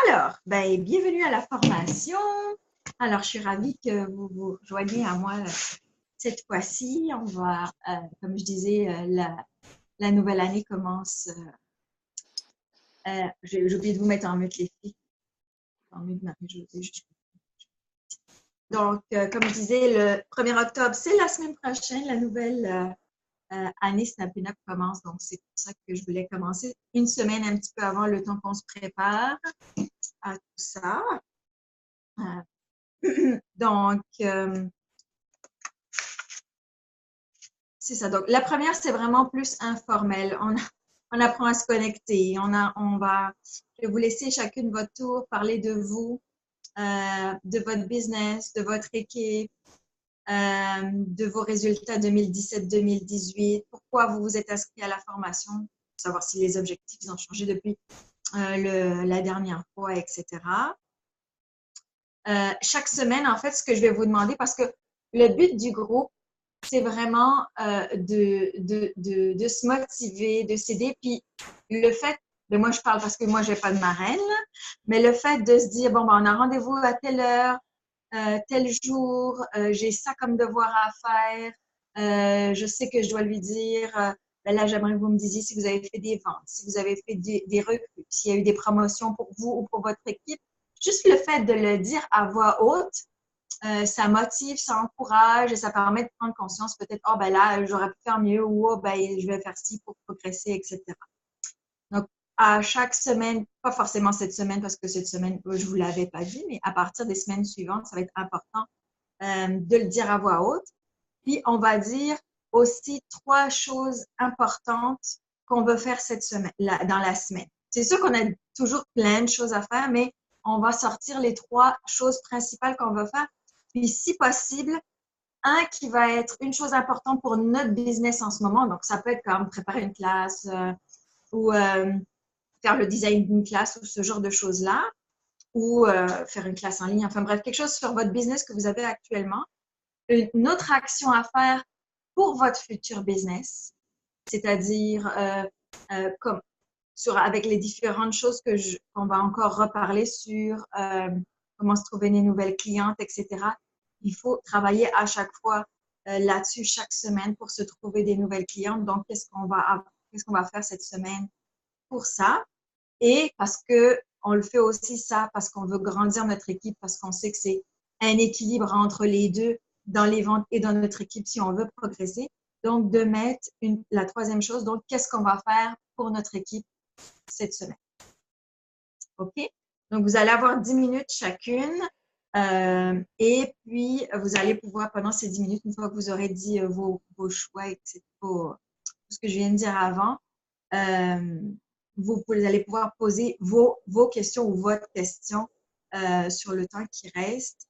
Alors, ben, bienvenue à la formation. Alors, je suis ravie que vous vous joigniez à moi cette fois-ci. On va, comme je disais, la nouvelle année commence. J'ai oublié de vous mettre en mute les filles. En mute, Marie-Josée. Donc, comme je disais, le 1er octobre, c'est la semaine prochaine. La nouvelle année Snap-in-Up commence. Donc, c'est pour ça que je voulais commencer une semaine un petit peu avant, le temps qu'on se prépare à tout ça. Donc, c'est ça. Donc, la première, c'est vraiment plus informel. On apprend à se connecter. Je vais vous laisser chacune votre tour parler de vous, de votre business, de votre équipe, de vos résultats 2017-2018, pourquoi vous vous êtes inscrit à la formation, savoir si les objectifs ont changé depuis la dernière fois, etc. Chaque semaine, en fait, ce que je vais vous demander, parce que le but du groupe, c'est vraiment de se motiver, de s'aider. Puis le fait, de moi je parle parce que moi je n'ai pas de marraine, mais le fait de se dire, bon, ben, on a rendez-vous à telle heure, tel jour, j'ai ça comme devoir à faire, je sais que je dois lui dire, ben là j'aimerais que vous me disiez si vous avez fait des ventes, si vous avez fait des recrues, s'il y a eu des promotions pour vous ou pour votre équipe. Juste le fait de le dire à voix haute, ça motive, ça encourage et ça permet de prendre conscience peut-être, oh ben là, j'aurais pu faire mieux ou oh, ben, je vais faire ci pour progresser, etc. Donc, à chaque semaine, pas forcément cette semaine parce que cette semaine, je ne vous l'avais pas dit, mais à partir des semaines suivantes, ça va être important de le dire à voix haute. Puis, on va dire aussi 3 choses importantes qu'on veut faire cette semaine, dans la semaine. C'est sûr qu'on a toujours plein de choses à faire, mais on va sortir les 3 choses principales qu'on veut faire. Puis, si possible, un qui va être une chose importante pour notre business en ce moment. Donc, ça peut être comme préparer une classe ou faire le design d'une classe ou ce genre de choses-là, ou faire une classe en ligne. Enfin bref, quelque chose sur votre business que vous avez actuellement. Une autre action à faire pour votre futur business, c'est-à-dire comme avec les différentes choses qu'on va encore reparler sur comment se trouver des nouvelles clientes, etc. Il faut travailler à chaque fois là-dessus chaque semaine pour se trouver des nouvelles clientes. Donc, qu'est-ce qu'on va faire cette semaine pour ça? Et parce que on le fait aussi ça parce qu'on veut grandir notre équipe, parce qu'on sait que c'est un équilibre entre les deux dans les ventes et dans notre équipe si on veut progresser. Donc, de mettre la troisième chose, donc, qu'est-ce qu'on va faire pour notre équipe cette semaine? OK? Donc, vous allez avoir 10 minutes chacune. Et puis, vous allez pouvoir, pendant ces 10 minutes, une fois que vous aurez dit vos choix, etc., tout ce que je viens de dire avant, vous allez pouvoir poser vos questions ou votre question sur le temps qui reste.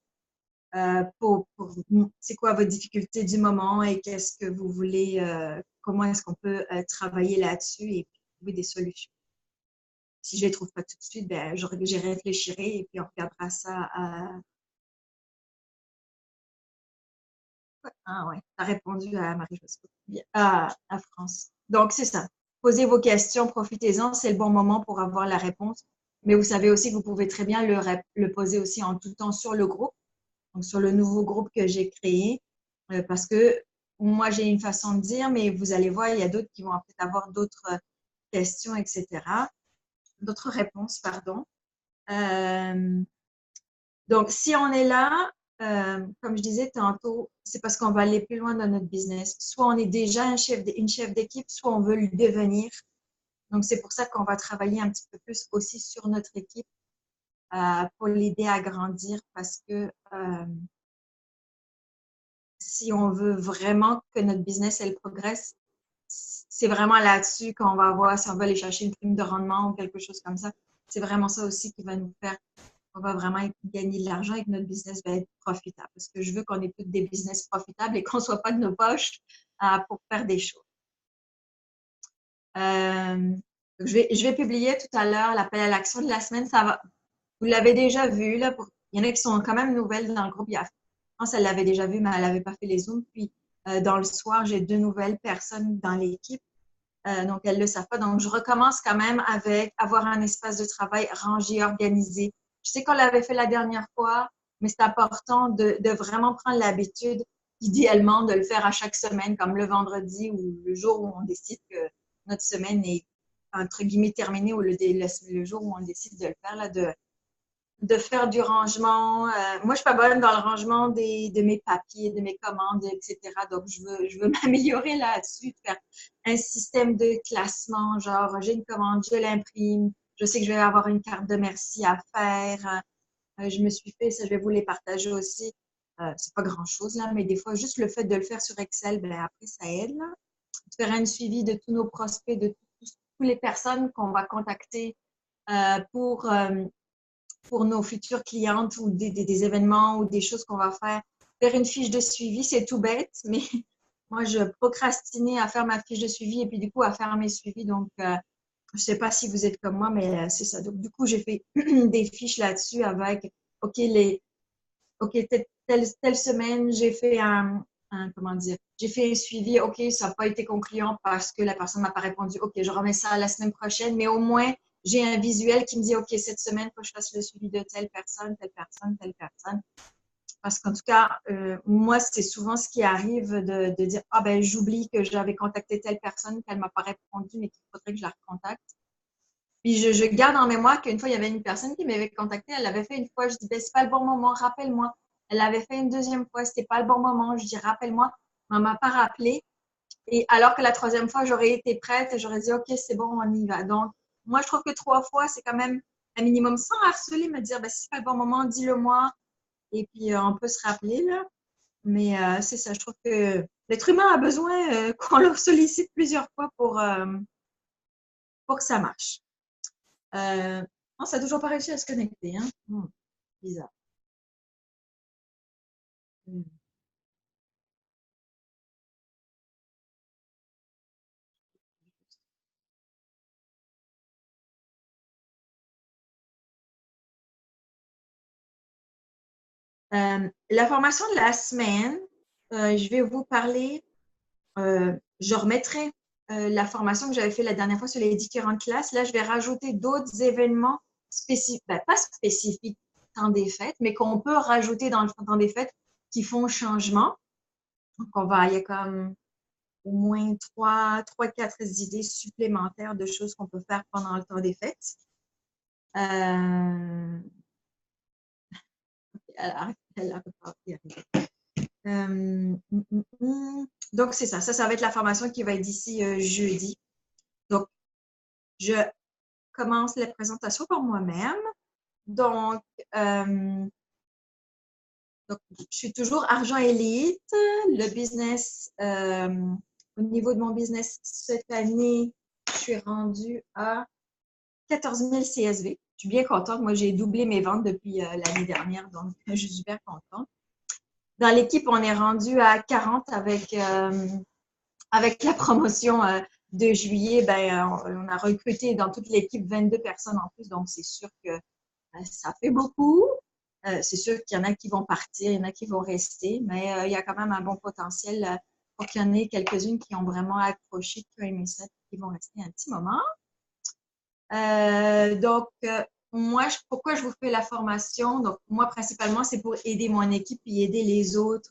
C'est quoi votre difficulté du moment et qu'est-ce que vous voulez, comment est-ce qu'on peut travailler là-dessus et puis trouver des solutions. Si je ne les trouve pas tout de suite, ben, j'y réfléchirai et puis on regardera ça à… Ah ouais, tu as répondu à Marie-Josée, à France. Donc, c'est ça. Posez vos questions, profitez-en, c'est le bon moment pour avoir la réponse. Mais vous savez aussi que vous pouvez très bien le poser aussi en tout temps sur le groupe, donc sur le nouveau groupe que j'ai créé, parce que moi, j'ai une façon de dire, mais vous allez voir, il y a d'autres qui vont peut-être avoir d'autres questions, etc., d'autres réponses, pardon. Donc, si on est là, comme je disais tantôt, c'est parce qu'on va aller plus loin dans notre business. Soit on est déjà une chef d'équipe, soit on veut le devenir. Donc, c'est pour ça qu'on va travailler un petit peu plus aussi sur notre équipe pour l'aider à grandir parce que si on veut vraiment que notre business, elle progresse, c'est vraiment là-dessus qu'on va voir si on veut aller chercher une prime de rendement ou quelque chose comme ça. C'est vraiment ça aussi qui va nous faire on va vraiment gagner de l'argent et que notre business va être profitable. Parce que je veux qu'on ait tous des business profitables et qu'on ne soit pas de nos poches pour faire des choses. Je vais publier tout à l'heure l'appel à l'action de la semaine. Ça va, vous l'avez déjà vu. Là, il y en a qui sont quand même nouvelles dans le groupe. Je pense qu'elle l'avait déjà vu, mais elle n'avait pas fait les Zooms. Puis, dans le soir, j'ai 2 nouvelles personnes dans l'équipe. Donc, elles ne le savent pas. Donc, je recommence quand même avec avoir un espace de travail rangé, organisé. Je sais qu'on l'avait fait la dernière fois, mais c'est important de vraiment prendre l'habitude, idéalement, de le faire à chaque semaine, comme le vendredi ou le jour où on décide que notre semaine est, entre guillemets, terminée ou le jour où on décide de le faire, là, de faire du rangement. Moi, je suis pas bonne dans le rangement de mes papiers, de mes commandes, etc. Donc, je veux m'améliorer là-dessus, de faire un système de classement, genre, j'ai une commande, je l'imprime, je sais que je vais avoir une carte de merci à faire. Je me suis fait, ça, je vais vous les partager aussi. C'est pas grand-chose, là, mais des fois, juste le fait de le faire sur Excel, ben après, ça aide, là. De faire un suivi de tous nos prospects, de toutes les personnes qu'on va contacter euh, pour euh, pour nos futures clientes ou des événements ou des choses qu'on va faire. Faire une fiche de suivi, c'est tout bête, mais moi, je procrastinais à faire ma fiche de suivi et puis du coup, à faire mes suivis. Donc, je ne sais pas si vous êtes comme moi, mais c'est ça. Donc, du coup, j'ai fait des fiches là-dessus avec, OK, telle semaine, j'ai fait comment dire, j'ai fait un suivi, OK, ça n'a pas été concluant parce que la personne m'a pas répondu. OK, je remets ça la semaine prochaine, mais au moins, j'ai un visuel qui me dit, OK, cette semaine, il faut que je fasse le suivi de telle personne, telle personne, telle personne. Parce qu'en tout cas, moi, c'est souvent ce qui arrive de dire, ah ben, j'oublie que j'avais contacté telle personne, qu'elle m'a pas répondu, mais qu'il faudrait que je la recontacte. Puis je garde en mémoire qu'une fois, il y avait une personne qui m'avait contacté, elle l'avait fait une fois, je dis, ben, c'est pas le bon moment, rappelle-moi. Elle l'avait fait une deuxième fois, c'était pas le bon moment, je dis, rappelle-moi, mais elle m'a pas rappelé. Et alors que la troisième fois, j'aurais été prête et j'aurais dit, OK, c'est bon, on y va. Donc, moi, je trouve que 3 fois, c'est quand même un minimum sans harceler, me dire, ben, si c'est pas le bon moment, dis-le-moi. Et puis, on peut se rappeler, là. Mais c'est ça, je trouve que l'être humain a besoin qu'on le sollicite plusieurs fois pour que ça marche. Non, ça n'a toujours pas réussi à se connecter, hein? Bizarre. Hmm. La formation de la semaine, je vais vous parler, je remettrai la formation que j'avais fait la dernière fois sur les différentes classes. Là, je vais rajouter d'autres événements spécifiques, ben, pas spécifiques temps des fêtes, mais qu'on peut rajouter dans le temps des fêtes qui font changement. Donc, il y a comme au moins quatre idées supplémentaires de choses qu'on peut faire pendant le temps des fêtes. Euh, elle pas y arriver. Donc, c'est ça. Ça va être la formation qui va être d'ici jeudi. Donc, je commence la présentation par moi-même. Donc, euh, donc, je suis toujours Argent Élite. Le business, au niveau de mon business cette année, je suis rendue à 14 000 CSV. Je suis bien contente. Moi, j'ai doublé mes ventes depuis l'année dernière, donc je suis super contente. Dans l'équipe, on est rendu à 40 avec la promotion de juillet. Ben, on a recruté dans toute l'équipe 22 personnes en plus, donc c'est sûr que ça fait beaucoup. C'est sûr qu'il y en a qui vont partir, il y en a qui vont rester, mais il y a quand même un bon potentiel pour qu'il y en ait quelques-unes qui ont vraiment accroché, qui ont aimé ça, qui vont rester un petit moment. Donc, moi, pourquoi je vous fais la formation? Donc, moi, principalement, c'est pour aider mon équipe et aider les autres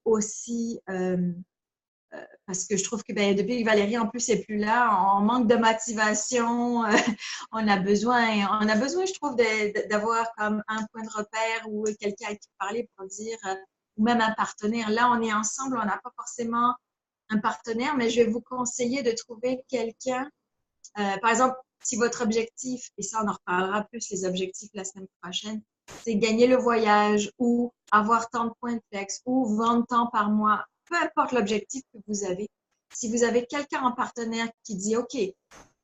aussi. Parce que je trouve que ben, depuis que Valérie, en plus, n'est plus là, on manque de motivation. On a besoin, je trouve, d'avoir comme un point de repère ou quelqu'un à qui parler pour dire, ou même un partenaire. Là, on est ensemble, on n'a pas forcément un partenaire, mais je vais vous conseiller de trouver quelqu'un. Par exemple, si votre objectif, et ça, on en reparlera plus, les objectifs la semaine prochaine, c'est gagner le voyage ou avoir tant de points de flex ou vendre tant par mois, peu importe l'objectif que vous avez. Si vous avez quelqu'un en partenaire qui dit, OK,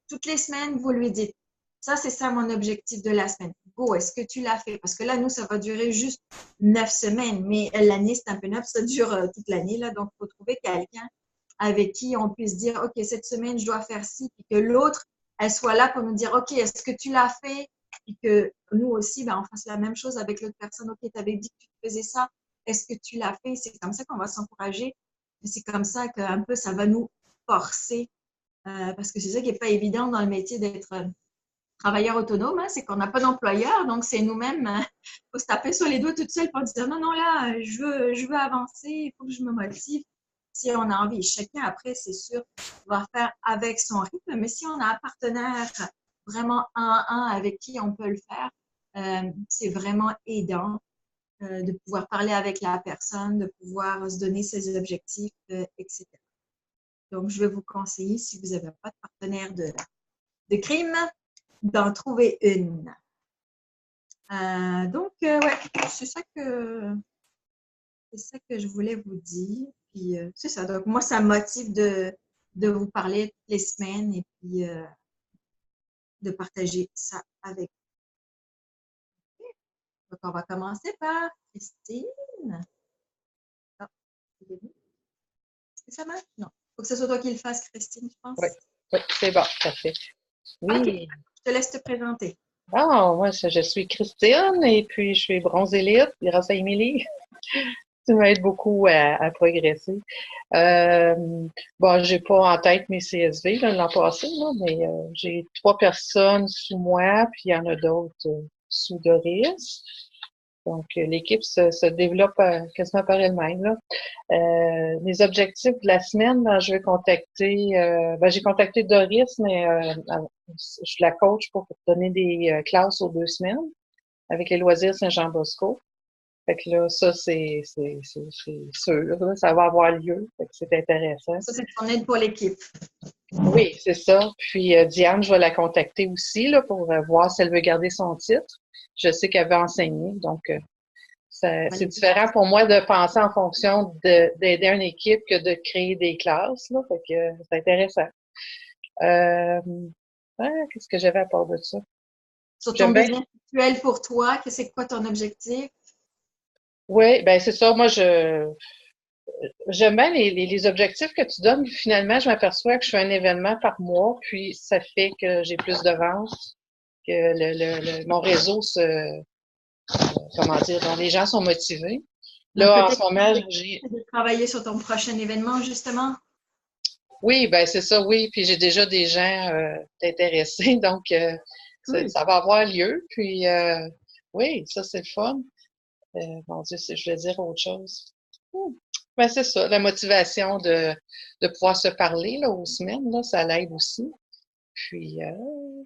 toutes les semaines, vous lui dites, ça, c'est ça mon objectif de la semaine. Go, est-ce que tu l'as fait? Parce que là, nous, ça va durer juste 9 semaines, mais l'année, c'est un peu neuf, ça dure toute l'année, là. Donc, il faut trouver quelqu'un avec qui on puisse dire, OK, cette semaine, je dois faire ci, puis que l'autre, elle soit là pour nous dire, OK, est-ce que tu l'as fait? Puis que nous aussi, ben, on fasse la même chose avec l'autre personne. OK, tu avais dit que tu faisais ça. Est-ce que tu l'as fait? C'est comme ça qu'on va s'encourager. C'est comme ça qu'un peu, ça va nous forcer parce que c'est ça qui n'est pas évident dans le métier d'être travailleur autonome, hein, c'est qu'on n'a pas d'employeur, donc c'est nous-mêmes, il faut se taper sur les doigts toute seule pour dire non, non, là, je veux avancer, il faut que je me motive. Si on a envie, chacun après, c'est sûr, va faire avec son rythme, mais si on a un partenaire vraiment un à un avec qui on peut le faire, c'est vraiment aidant de pouvoir parler avec la personne, de pouvoir se donner ses objectifs, etc. Donc, je vais vous conseiller, si vous n'avez pas de partenaire de crime, d'en trouver une. Ouais, c'est ça que je voulais vous dire. Puis, c'est ça. Donc, moi, ça me motive de vous parler toutes les semaines et puis de partager ça avec vous. Donc, on va commencer par Christine. Ah, est-ce que ça marche? Non. Il faut que ce soit toi qui le fasses, Christine, je Oui, pense. oui, c'est bon, parfait. OK. Oui. Je te laisse te présenter. Ah, moi, je suis Christine et puis je suis bronze élite grâce à Émilie. Tu m'aides beaucoup à progresser. Euh, bon, j'ai pas en tête mes CSV là, de l'an passé, là, mais j'ai 3 personnes sous moi, puis il y en a d'autres sous Doris. Donc, l'équipe se développe quasiment par elle-même, là. Les objectifs de la semaine, ben, je vais contacter, j'ai contacté Doris, mais je la coach pour donner des classes aux 2 semaines avec les loisirs Saint-Jean-Bosco. Fait que là, ça, c'est sûr, là, ça va avoir lieu. Fait que c'est intéressant. Ça, c'est ton aide pour l'équipe. Oui, c'est ça. Puis Diane, je vais la contacter aussi là, pour voir si elle veut garder son titre. Je sais qu'elle veut enseigner, donc c'est différent pour moi de penser en fonction d'aider une équipe que de créer des classes. Là, fait que c'est intéressant. Qu'est-ce que j'avais à part de ça? Sur ton J'aime bien. business actuel pour toi, que c'est quoi ton objectif? Oui, ben c'est ça. Moi, j'aime bien les objectifs que tu donnes. Finalement, je m'aperçois que je fais un événement par mois, puis ça fait que j'ai plus de ventes, que mon réseau comment dire, dont les gens sont motivés. Donc, Là, en peut-être ce moment, j'ai, de travailler sur ton prochain événement, justement. oui, ben c'est ça, oui. Puis j'ai déjà des gens intéressés, donc Cool. ça va avoir lieu. Puis oui, ça c'est le fun. Mon Dieu, je vais dire autre chose. Ben c'est ça, la motivation de pouvoir se parler là, aux semaines, là, ça l'aide aussi. Puis il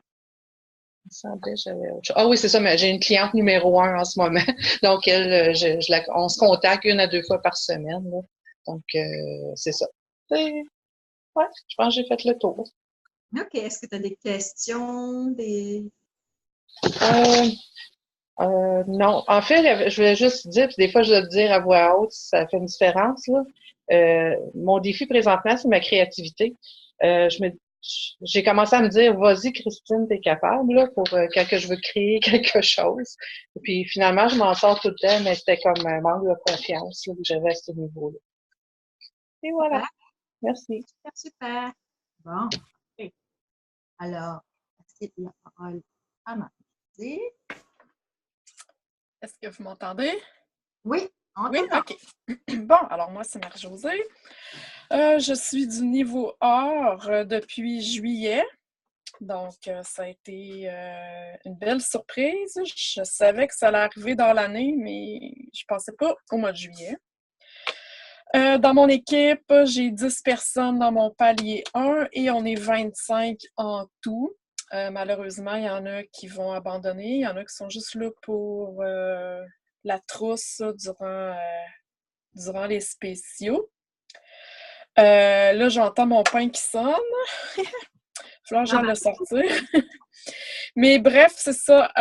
me semblait que j'avais autre chose. Ah oui, c'est ça, mais j'ai une cliente numéro 1 en ce moment. Donc elle, on se contacte 1 à 2 fois par semaine. Là. Donc c'est ça. Ouais, je pense que j'ai fait le tour. OK. Est-ce que tu as des questions, des... Euh, non. En fait, je voulais juste dire, puis des fois, je dois le dire à voix haute, ça fait une différence, là. Mon défi présentement, c'est ma créativité. J'ai commencé à me dire, vas-y, Christine, t'es capable, là, pour quand que je veux créer quelque chose. Et puis, finalement, je m'en sors tout le temps, mais c'était comme un manque de confiance, là, que j'avais à ce niveau-là. Et voilà. Super, Merci. super, super. Bon. OK. Alors, c'est la parole à Marie. Est-ce que vous m'entendez? Oui, on Oui, t'entend. OK. Bon, alors moi, c'est Marie-Josée. Je suis du niveau or depuis juillet. Donc, ça a été une belle surprise. Je savais que ça allait arriver dans l'année, mais je ne pensais pas au mois de juillet. Dans mon équipe, j'ai 10 personnes dans mon palier 1 et on est 25 en tout. Malheureusement, il y en a qui vont abandonner. Il y en a qui sont juste là pour la trousse durant les spéciaux. Là, j'entends mon pain qui sonne. Il va falloir que Ah j'aille ben, le sortir. Mais bref, c'est ça.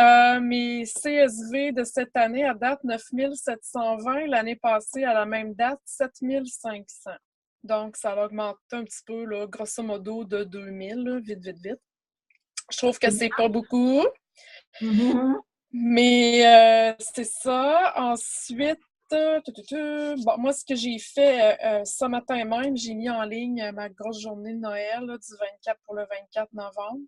Mes CSV de cette année à date, 9720. L'année passée, à la même date, 7500. Donc, ça a augmenté un petit peu, là, grosso modo, de 2000, là, vite, vite, vite. Je trouve que c'est bien. c'est pas beaucoup, Mhm. mais c'est ça. Ensuite, bon, moi, ce que j'ai fait ce matin même, j'ai mis en ligne ma grosse journée de Noël là, du 24 pour le 24 novembre.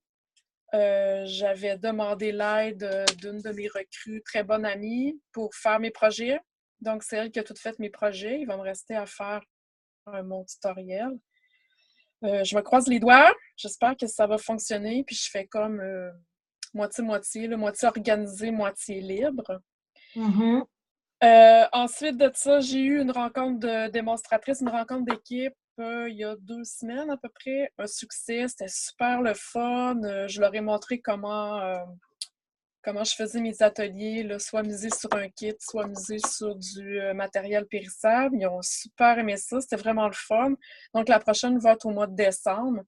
J'avais demandé l'aide d'une de mes recrues, très bonne amie, pour faire mes projets. Donc, c'est elle qui a tout fait mes projets. Il va me rester à faire mon tutoriel. Je me croise les doigts. J'espère que ça va fonctionner. Puis je fais comme moitié-moitié, moitié organisée, moitié libre. Mhm. Ensuite de ça, j'ai eu une rencontre de démonstratrice, une rencontre d'équipe il y a 2 semaines à peu près. Un succès, c'était super le fun. Je leur ai montré comment je faisais mes ateliers, là, soit miser sur un kit, soit miser sur du matériel périssable. Ils ont super aimé ça, c'était vraiment le fun. Donc la prochaine va être au mois de décembre.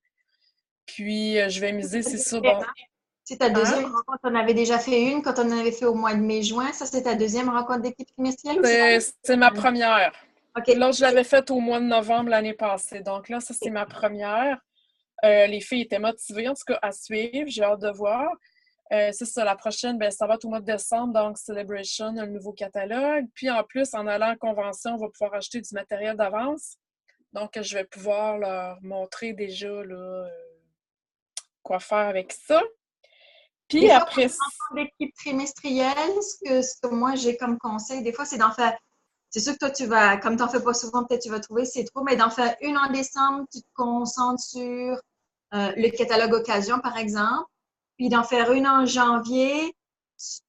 Puis je vais miser, c'est ça. Bon. C'est ta Hein? deuxième rencontre. On avait déjà fait une quand on en avait fait au mois de mai-juin. Ça, c'est ta deuxième rencontre d'équipe trimestrielle ou C'est ma première. OK. L'autre, je l'avais faite au mois de novembre l'année passée. Donc là, ça, c'est ma première. Les filles étaient motivées, en tout cas, à suivre. J'ai hâte de voir. C'est ça, la prochaine, ben, ça va être au mois de décembre, donc Celebration, un nouveau catalogue. Puis en plus, en allant en convention, on va pouvoir acheter du matériel d'avance. Donc, je vais pouvoir leur montrer déjà là, quoi faire avec ça. Puis Des fois, pour après. une rencontre d'équipe trimestrielle, ce que moi j'ai comme conseil, des fois, c'est d'en faire. C'est sûr que toi, tu vas, comme tu n'en fais pas souvent, peut-être tu vas trouver c'est trop, mais d'en faire une en décembre, tu te concentres sur le catalogue occasion, par exemple, puis d'en faire une en janvier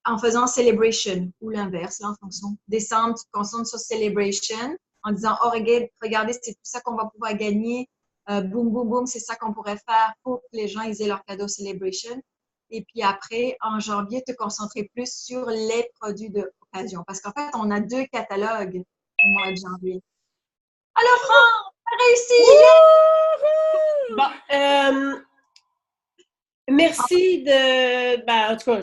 en faisant Celebration ou l'inverse, là, en fonction. Décembre, tu te concentres sur Celebration en disant, oh, regardez, c'est tout ça qu'on va pouvoir gagner. Boum, boum, boum, c'est ça qu'on pourrait faire pour que les gens aient leur cadeau Celebration. Et puis après, en janvier, te concentrer plus sur les produits d'occasion. Parce qu'en fait, on a 2 catalogues au mois de janvier. Alors, France, t'as réussi! Bon, merci de. Ben, en tout cas,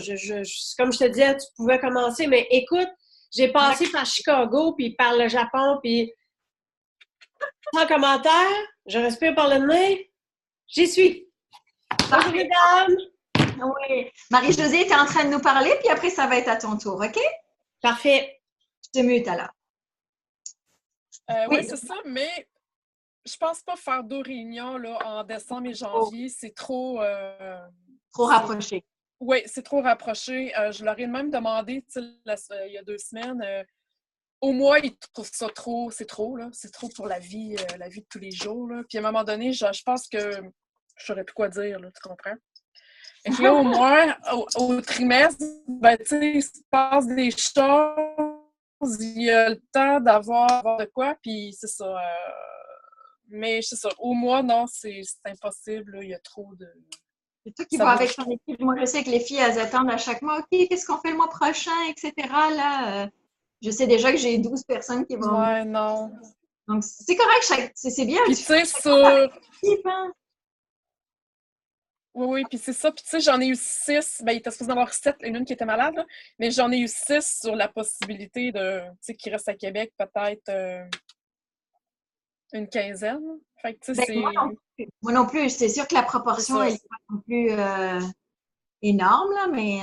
comme je te disais, tu pouvais commencer, mais écoute, j'ai passé par Chicago, puis par le Japon, puis sans commentaire, je respire par le nez, j'y suis. Bonjour, mesdames! Oui. Marie-Josée était en train de nous parler, puis après, ça va être à ton tour, OK? Parfait. Je te mute alors. Oui, c'est ça, mais je pense pas faire 2 réunions là, en décembre et janvier. C'est trop. Trop rapproché. Oui, c'est trop rapproché. Je leur ai même demandé il y a 2 semaines. Au mois, ils trouvent ça trop. C'est trop, là. C'est trop pour la vie de tous les jours. Là. Puis à un moment donné, je pense que je saurais plus quoi dire, là, tu comprends? Et que là, au moins, au trimestre, ben, tu sais, il se passe des choses, il y a le temps d'avoir de quoi, puis c'est ça. Mais c'est ça. Au mois, non, c'est impossible, là, il y a trop de. C'est toi qui vas avec ton équipe. Moi, je sais que les filles, elles attendent à chaque mois. OK, qu'est-ce qu'on fait le mois prochain, etc. Là, je sais déjà que j'ai 12 personnes qui vont. Ouais, non. Donc, c'est correct, c'est bien. Puis, tu sais, sur. Oui, puis c'est ça. Puis, tu sais, j'en ai eu 6. Ben, il était supposé en avoir 7, une qui était malade, là. Mais j'en ai eu 6 sur la possibilité de. Tu sais, qui reste à Québec, peut-être une quinzaine. Fait que, tu sais, c'est. Moi non plus. C'est sûr que la proportion, elle n'est pas non plus énorme, là, mais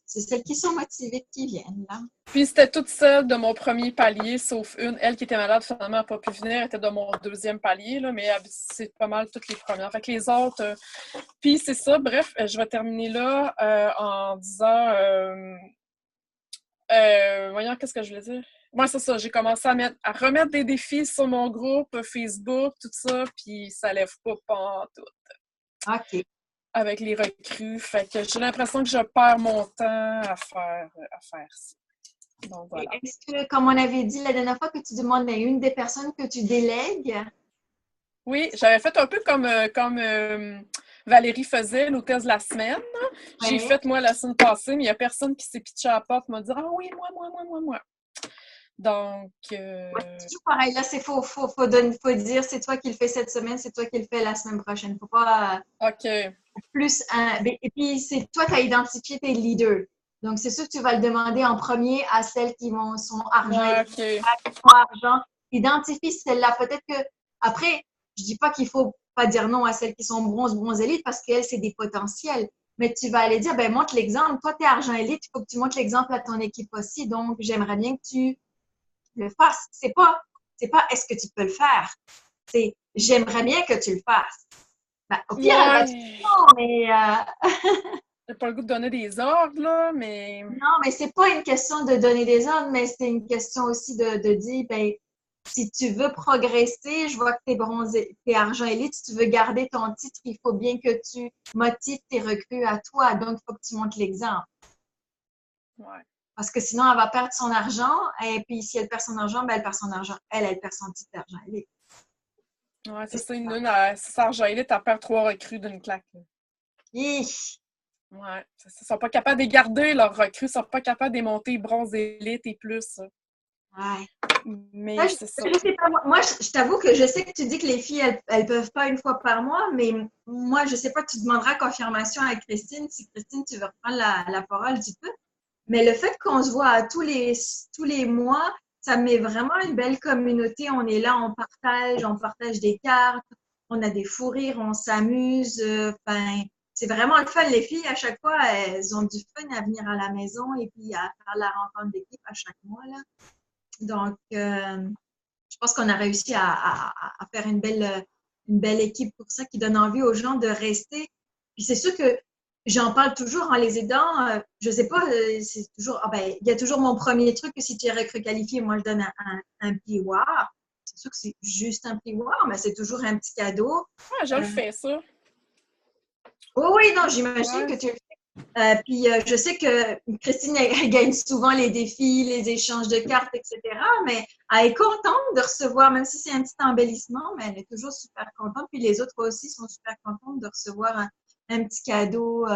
c'est celles qui sont motivées qui viennent, là. Puis c'était toute seule de mon premier palier, sauf une. Elle qui était malade, finalement, n'a pas pu venir. Elle était de mon 2e palier, là, mais c'est pas mal toutes les premières. Fait que les autres... Puis c'est ça, bref, je vais terminer là en disant... voyons, qu'est-ce que je voulais dire? Moi, c'est ça, j'ai commencé à remettre des défis sur mon groupe Facebook, tout ça, puis ça lève pas pantoute. OK. Avec les recrues. Fait que j'ai l'impression que je perds mon temps à faire ça. Donc, voilà. Est-ce que, comme on avait dit la dernière fois, que tu demandes à une des personnes que tu délègues? Oui, j'avais fait un peu comme Valérie faisait, l'hôtesse de la semaine. Ouais. J'ai fait, moi, la semaine passée, mais il n'y a personne qui s'est pitché à la porte m'a dit « Ah oui, moi. » Donc... Ouais, c'est toujours pareil. Là, il faut dire c'est toi qui le fais cette semaine, c'est toi qui le fais la semaine prochaine. Faut pas... OK. Plus et puis, c'est toi qui as identifié tes leaders. Donc, c'est sûr que tu vas le demander en premier à celles qui sont argent. Okay. Argent. Identifie celles-là. Peut-être que après, je dis pas qu'il faut pas dire non à celles qui sont bronze élite parce qu'elles, c'est des potentiels. Mais tu vas aller dire, ben montre l'exemple. Toi, tu es argent élite, il faut que tu montres l'exemple à ton équipe aussi. Donc, j'aimerais bien que tu le fasses. C'est pas est-ce que tu peux le faire. C'est j'aimerais bien que tu le fasses. Ben, au pire, elle va dire non, mais... J'ai pas le goût de donner des ordres, là, mais... Non, mais c'est pas une question de donner des ordres, mais c'est une question aussi de dire, ben, Si tu veux progresser, je vois que tu es bronzé, t'es argent élite, si tu veux garder ton titre, il faut bien que tu motives tes recrues à toi. Donc, il faut que tu montres l'exemple. Ouais. Parce que sinon, elle va perdre son argent. Et puis, si elle perd son argent, ben, elle perd son argent. Elle perd son titre d'argent élite. Ouais, c'est ça, c'est ça, argent élite, elle perd 3 recrues d'une claque. Là. Hi! Ouais, ils sont pas capables de les garder, leurs recrues, ils sont pas capables de monter bronze élite et plus. Ouais. Mais c'est ça. Je sais pas, moi, je t'avoue que je sais que tu dis que les filles, elles peuvent pas une fois par mois, mais moi, je sais pas, tu demanderas confirmation à Christine. Si Christine, tu veux reprendre la parole, tu peux. Mais le fait qu'on se voit tous les mois, ça met vraiment une belle communauté. On est là, on partage des cartes, on a des fous rires, on s'amuse. Enfin, c'est vraiment le fun. Les filles, à chaque fois, elles ont du fun à venir à la maison et puis à faire la rencontre d'équipe à chaque mois, là. Donc, je pense qu'on a réussi à faire une belle équipe pour ça qui donne envie aux gens de rester. Puis c'est sûr que j'en parle toujours en les aidant. Je sais pas, c'est toujours, il y a toujours mon premier truc que si tu es recrue qualifié, moi je donne un plioir. C'est sûr que c'est juste un plioir, mais c'est toujours un petit cadeau. Ouais, je le fais, ça. Oui, non, j'imagine que tu le fais. Puis je sais que Christine elle gagne souvent les défis, les échanges de cartes, etc. Mais elle est contente de recevoir, même si c'est un petit embellissement, mais elle est toujours super contente. Puis les autres aussi sont super contentes de recevoir un petit cadeau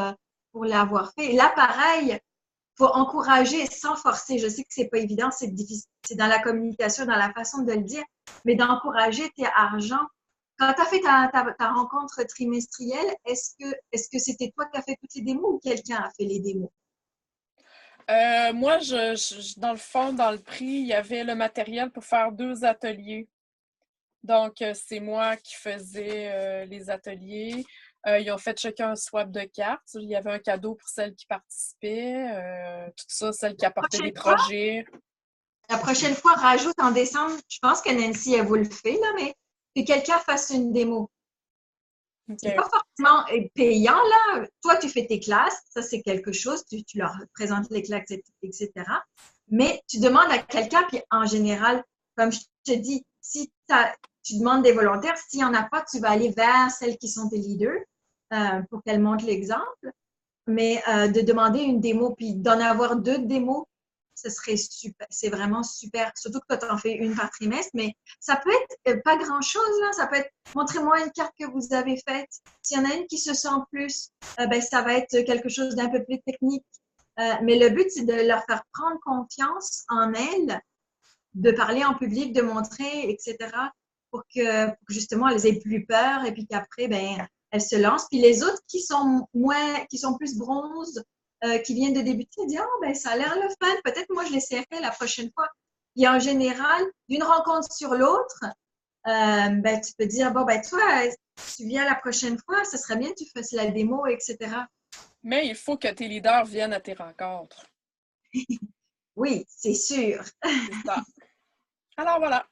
pour l'avoir fait. Et là, pareil, faut encourager sans forcer. Je sais que c'est pas évident, c'est difficile, c'est dans la communication, dans la façon de le dire, mais d'encourager tes argents. Quand tu as fait ta rencontre trimestrielle, est-ce que c'était toi qui as fait toutes les démos ou quelqu'un a fait les démos? Moi, dans le fond, dans le prix, il y avait le matériel pour faire 2 ateliers. Donc, c'est moi qui faisais les ateliers. Ils ont fait chacun un swap de cartes. Il y avait un cadeau pour celles qui participaient. Tout ça, celles qui apportaient des projets. La prochaine fois, rajoute en décembre, je pense que Nancy, elle vous le fait, là, mais que quelqu'un fasse une démo. C'est pas forcément payant, là. Toi, tu fais tes classes, ça, c'est quelque chose, tu leur présentes les classes, etc. Mais tu demandes à quelqu'un, puis en général, comme je te dis, si tu demandes des volontaires, s'il n'y en a pas, tu vas aller vers celles qui sont tes leaders pour qu'elles montrent l'exemple. Mais de demander une démo, puis d'en avoir 2 démos, ce serait super. C'est vraiment super. Surtout que toi, tu en fais une par trimestre, mais ça peut être pas grand-chose, là. Ça peut être, montrez-moi une carte que vous avez faite. S'il y en a une qui se sent plus, ben, ça va être quelque chose d'un peu plus technique. Mais le but, c'est de leur faire prendre confiance en elles, de parler en public, de montrer, etc., pour que justement, elles aient plus peur et puis qu'après, ben, elles se lancent. Puis les autres qui sont plus bronzes, qui viennent de débuter, disent « Ah, ben, ça a l'air le fun, peut-être moi je l'essaierai la prochaine fois. » Et en général, d'une rencontre sur l'autre, ben, tu peux dire « Bon, ben, toi, tu viens la prochaine fois, ce serait bien que tu fasses la démo, etc. » Mais il faut que tes leaders viennent à tes rencontres. Oui, c'est sûr. C'est ça. Alors voilà.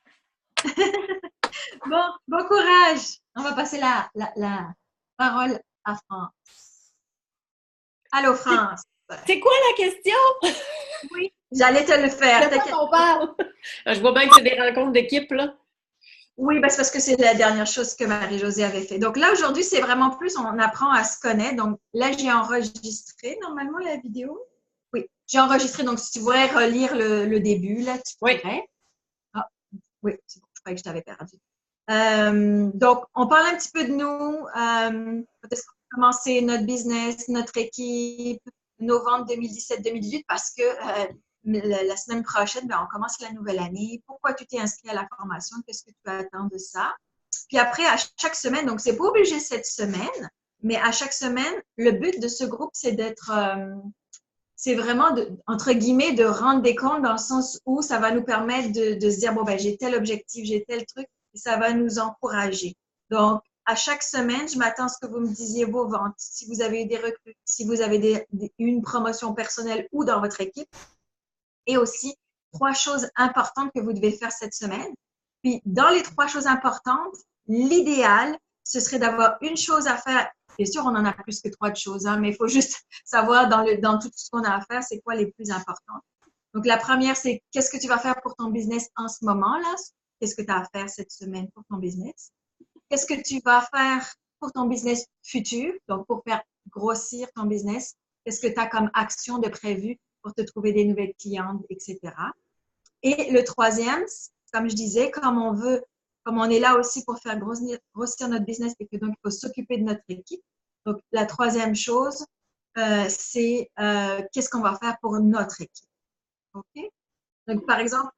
Bon courage. On va passer la parole à France. Allô, France. C'est quoi la question? Oui, j'allais te le faire. De quoi on parle? Je vois bien que c'est des rencontres d'équipe, là. Oui, ben c'est parce que c'est la dernière chose que Marie-Josée avait fait. Donc là, aujourd'hui, c'est vraiment plus, on apprend à se connaître. Donc là, j'ai enregistré normalement la vidéo. Oui, j'ai enregistré. Donc, si tu voudrais relire le début, là, tu pourrais. Oui. Ah, oui, c'est bon, je croyais que je t'avais perdu. Donc, on parle un petit peu de nous. Peut-être qu'on va commencer notre business, notre équipe, novembre 2017-2018, parce que la semaine prochaine, ben, on commence la nouvelle année. Pourquoi tu t'es inscrit à la formation? Qu'est-ce que tu attends de ça? Puis après, à chaque semaine, donc c'est pas obligé cette semaine, mais à chaque semaine, le but de ce groupe, c'est d'être, c'est vraiment, entre guillemets, de rendre des comptes dans le sens où ça va nous permettre de se dire, bon, ben, j'ai tel objectif, j'ai tel truc, et ça va nous encourager. Donc, à chaque semaine, je m'attends à ce que vous me disiez vos ventes, si vous avez eu des recrues, si vous avez une promotion personnelle ou dans votre équipe. Et aussi, 3 choses importantes que vous devez faire cette semaine. Puis, dans les 3 choses importantes, l'idéal, ce serait d'avoir une chose à faire. Bien sûr, on en a plus que 3 choses, hein, mais il faut juste savoir dans tout ce qu'on a à faire, c'est quoi les plus importantes. Donc, la première, c'est qu'est-ce que tu vas faire pour ton business en ce moment, là? qu'est-ce que tu as à faire cette semaine pour ton business. Qu'est-ce que tu vas faire pour ton business futur, donc pour faire grossir ton business. Qu'est-ce que tu as comme action de prévu pour te trouver des nouvelles clientes, etc. Et le troisième, comme je disais, comme on est là aussi pour faire grossir notre business et que donc il faut s'occuper de notre équipe. Donc, la troisième chose, c'est qu'est-ce qu'on va faire pour notre équipe. OK? Donc, par exemple,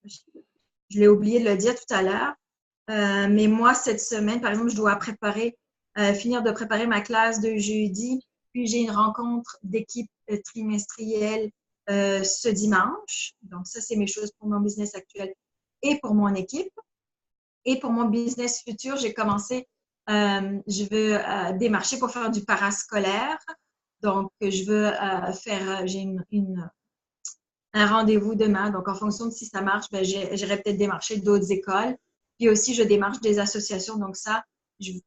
je l'ai oublié de le dire tout à l'heure, mais moi, cette semaine, par exemple, je dois finir de préparer ma classe de jeudi, puis j'ai une rencontre d'équipe trimestrielle ce dimanche. Donc, ça, c'est mes choses pour mon business actuel et pour mon équipe. Et pour mon business futur, j'ai commencé, je veux démarcher pour faire du parascolaire. Donc, je veux j'ai un rendez-vous demain. Donc, en fonction de si ça marche, j'irai peut-être démarcher d'autres écoles. Puis aussi, je démarche des associations. Donc, ça,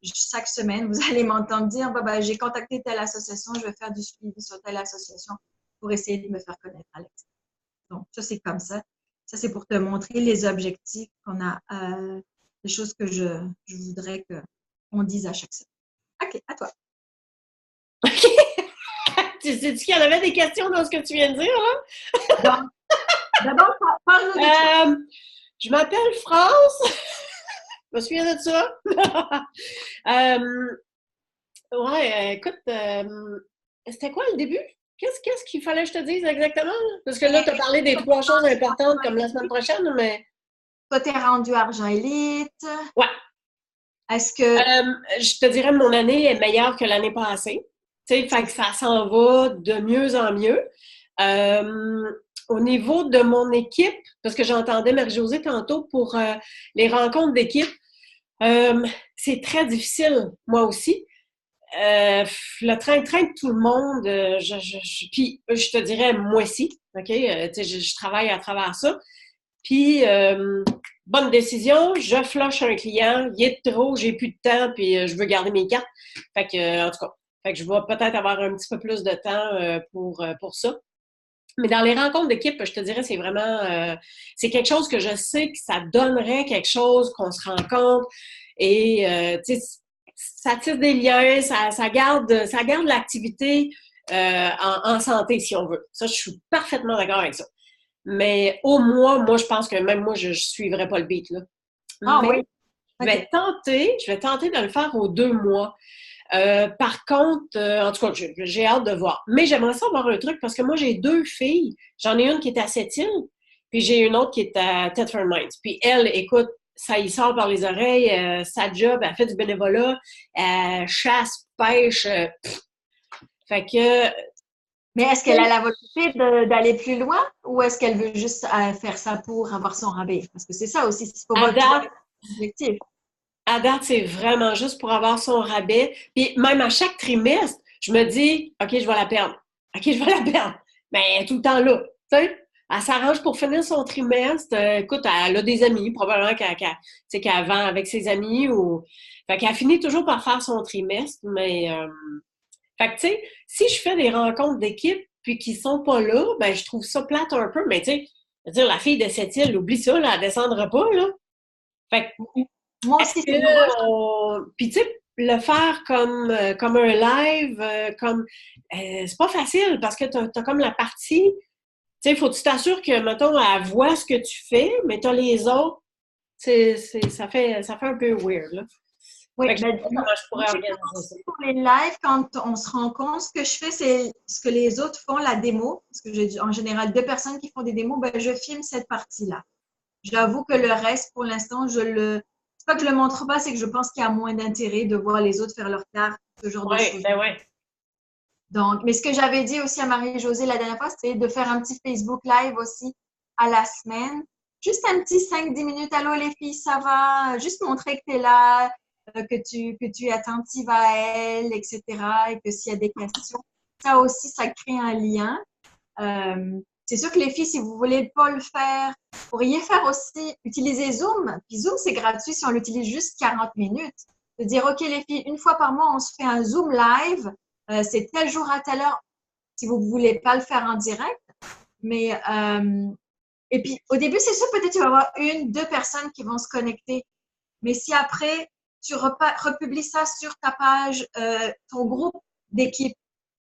chaque semaine, vous allez m'entendre dire, j'ai contacté telle association, je vais faire du suivi sur telle association pour essayer de me faire connaître à l'extérieur. Donc, ça, c'est comme ça. Ça, c'est pour te montrer les objectifs qu'on a, les choses que je voudrais qu'on dise à chaque semaine. OK, à toi. OK. Tu sais-tu qu'il y en avait des questions dans ce que tu viens de dire, là? D'abord, parle-nous de toi. Je m'appelle France. Je me souviens de ça. Écoute, c'était quoi le début? Qu'est-ce qu'il fallait que je te dise exactement? Parce que là, tu as parlé des 3 choses importantes comme la semaine prochaine, mais... Toi, t'es rendu argent élite. Ouais. Est-ce que... je te dirais que mon année est meilleure que l'année passée. Tu sais, fait que ça s'en va de mieux en mieux. Au niveau de mon équipe, parce que j'entendais Marie-Josée tantôt pour les rencontres d'équipe, c'est très difficile, moi aussi. Le train de tout le monde, puis je te dirais moi aussi, OK? Je travaille à travers ça. Puis, bonne décision, je flush un client, il est trop, j'ai plus de temps, puis je veux garder mes cartes. Fait que, en tout cas, je vais peut-être avoir un petit peu plus de temps pour ça. Mais dans les rencontres d'équipe, je te dirais, c'est vraiment, c'est quelque chose que je sais que ça donnerait quelque chose, qu'on se rencontre et, tu sais, ça tisse des liens, ça garde l'activité en santé, si on veut. Ça, je suis parfaitement d'accord avec ça. Mais au mois, moi, je pense que même moi, je suivrais pas le beat, là. Ah mais oui. je vais tenter de le faire aux 2 mois. Par contre, en tout cas, j'ai hâte de voir. Mais j'aimerais ça avoir un truc parce que moi, j'ai 2 filles. J'en ai une qui est à Sept-Îles, puis j'ai une autre qui est à Thetford Mines. Puis elle, écoute, ça y sort par les oreilles. Sa job, elle fait du bénévolat, elle chasse, pêche. Fait que... Mais est-ce qu'elle a la volonté d'aller plus loin ou est-ce qu'elle veut juste faire ça pour avoir son rabais? Parce que c'est ça aussi, c'est pour votre objectif. À date, c'est vraiment juste pour avoir son rabais. Puis même à chaque trimestre, je me dis, OK, je vais la perdre. OK, je vais la perdre. Mais elle est tout le temps là. Tu sais, elle s'arrange pour finir son trimestre. Écoute, elle a des amis, probablement qu'elle vend avec ses amis. Fait qu'elle finit toujours par faire son trimestre. Mais, fait que, tu sais, si je fais des rencontres d'équipe puis qu'ils sont pas là, ben je trouve ça plate un peu. Mais, tu sais, je veux dire, la fille de Sept-Îles, oublie ça, là, elle descendra pas, là. Fait que, moi aussi, c'est puis tu sais, le faire comme un live, c'est pas facile parce que t'as comme la partie, tu sais, faut que tu t'assures que, mettons, elle voit ce que tu fais, mais t'as les autres, ça fait un peu weird, là. Oui, je sais pas comment je pourrais organiser ça. Pour les lives, quand on se rencontre, ce que je fais, c'est ce que les autres font, la démo, parce que j'ai en général 2 personnes qui font des démos, je filme cette partie-là. J'avoue que le reste, pour l'instant, c'est pas que je le montre pas, c'est que je pense qu'il y a moins d'intérêt de voir les autres faire leur carte, ce genre de choses. Ben ouais. Donc, mais ce que j'avais dit aussi à Marie-Josée la dernière fois, c'est de faire un petit Facebook Live aussi à la semaine. Juste un petit 5-10 minutes. Allô les filles, ça va? Juste montrer que tu es là, que tu es attentive à elle, etc. Et que s'il y a des questions, ça aussi, ça crée un lien. C'est sûr que les filles, si vous voulez pas le faire, vous pourriez faire aussi, utiliser Zoom. Puis Zoom, c'est gratuit si on l'utilise juste 40 minutes. De dire, OK, les filles, une fois par mois, on se fait un Zoom live. C'est tel jour à telle heure, si vous voulez pas le faire en direct. Mais Et puis, au début, c'est sûr, peut-être tu vas avoir 1, 2 personnes qui vont se connecter. Mais si après, tu republies ça sur ta page, ton groupe d'équipe,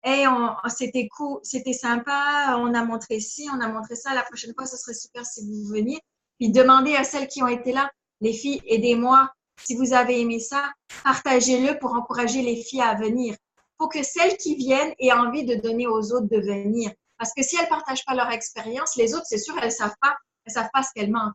hey, c'était cool, c'était sympa, on a montré ci, on a montré ça, la prochaine fois, ce serait super si vous veniez. Puis demandez à celles qui ont été là, les filles, aidez-moi. Si vous avez aimé ça, partagez-le pour encourager les filles à venir. Il faut que celles qui viennent aient envie de donner aux autres de venir. Parce que si elles ne partagent pas leur expérience, les autres, c'est sûr, elles savent pas ce qu'elles manquent.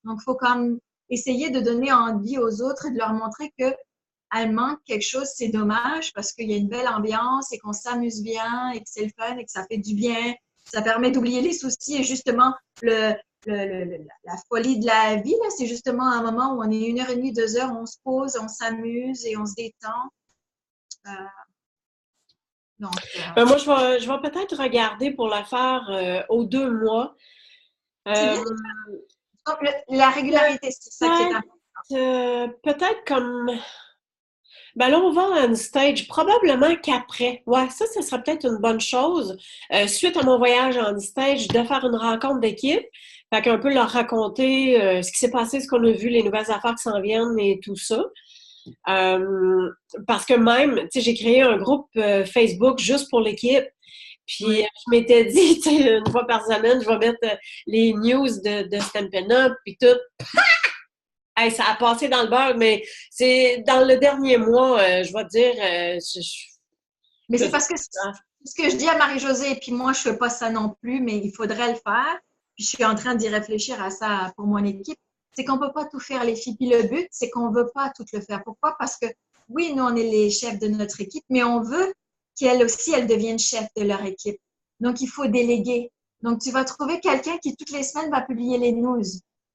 Donc, il faut quand même essayer de donner envie aux autres et de leur montrer qu'elles manquent quelque chose. C'est dommage parce qu'il y a une belle ambiance et qu'on s'amuse bien et que c'est le fun et que ça fait du bien. Ça permet d'oublier les soucis et justement, la folie de la vie, c'est justement un moment où on est 1h30, 2 heures, on se pose, on s'amuse et on se détend. Moi, je vais peut-être regarder pour le faire aux 2 mois. Donc, la régularité, c'est ça qui est important. Peut-être comme... Ben là, on va à une stage, probablement qu'après. Ouais, ça serait peut-être une bonne chose. Suite à mon voyage en stage, de faire une rencontre d'équipe, fait qu'un peu leur raconter ce qui s'est passé, ce qu'on a vu, les nouvelles affaires qui s'en viennent et tout ça. Parce que même, tu sais, j'ai créé un groupe Facebook juste pour l'équipe. Puis je m'étais dit, tu sais, 1 fois par semaine, je vais mettre les news de Stampin' Up, puis tout. Hey, ça a passé dans le beurre, mais c'est dans le dernier mois, je vais te dire... mais c'est parce que ce que je dis à Marie-Josée, et puis moi, je ne fais pas ça non plus, mais il faudrait le faire. Puis je suis en train d'y réfléchir à ça pour mon équipe. C'est qu'on ne peut pas tout faire, les filles. Puis le but, c'est qu'on ne veut pas tout le faire. Pourquoi? Parce que oui, nous, on est les chefs de notre équipe, mais on veut qu'elles aussi, elles deviennent chefs de leur équipe. Donc, il faut déléguer. Donc, tu vas trouver quelqu'un qui, toutes les semaines, va publier les news.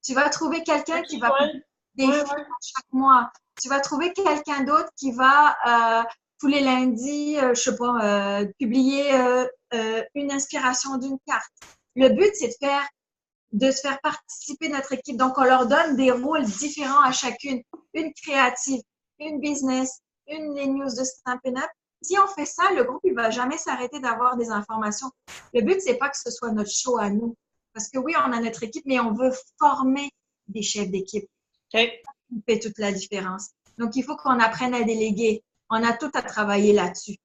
Tu vas trouver quelqu'un qui va publier des films chaque mois. Tu vas trouver quelqu'un d'autre qui va, tous les lundis, je sais pas, publier une inspiration d'une carte. Le but, c'est de se faire participer notre équipe. Donc, on leur donne des rôles différents à chacune. Une créative, une business, une les news de Stampin' Up. Si on fait ça, le groupe, il va jamais s'arrêter d'avoir des informations. Le but, c'est pas que ce soit notre show à nous. Parce que oui, on a notre équipe, mais on veut former des chefs d'équipe. Okay. Ça fait toute la différence. Donc, il faut qu'on apprenne à déléguer. On a tout à travailler là-dessus.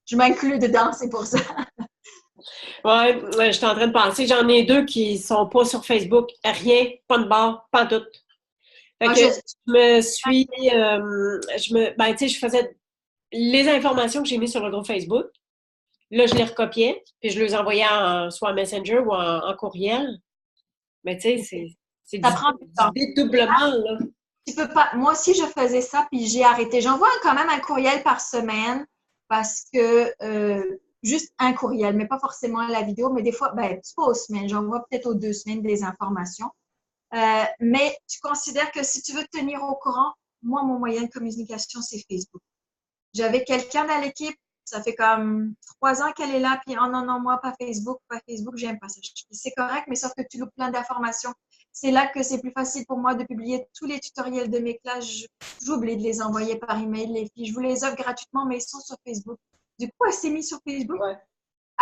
Je m'inclus dedans, c'est pour ça. Ouais, je suis en train de penser. J'en ai 2 qui sont pas sur Facebook. Rien, pas de barre, pas tout. Fait que je me suis... ben, tu sais, je faisais les informations que j'ai mises sur le groupe Facebook. Là, je les recopiais, puis je les envoyais soit en Messenger ou en courriel. Mais tu sais, c'est du dédoublement, là. Tu peux pas. Moi aussi, je faisais ça, puis j'ai arrêté. J'envoie quand même un courriel par semaine parce que juste un courriel, mais pas forcément la vidéo, mais des fois, ben, c'est pas aux semaines. J'envoie peut-être aux 2 semaines des informations. Mais tu considères que si tu veux te tenir au courant, moi, mon moyen de communication, c'est Facebook. J'avais quelqu'un dans l'équipe, ça fait comme 3 ans qu'elle est là, puis oh non, moi, pas Facebook, j'aime pas ça. C'est correct, mais sauf que tu loupes plein d'informations. C'est là que c'est plus facile pour moi de publier tous les tutoriels de mes classes. J'oublie de les envoyer par email, les filles. Je vous les offre gratuitement, mais ils sont sur Facebook. Du coup, elle s'est mise sur Facebook. Ouais.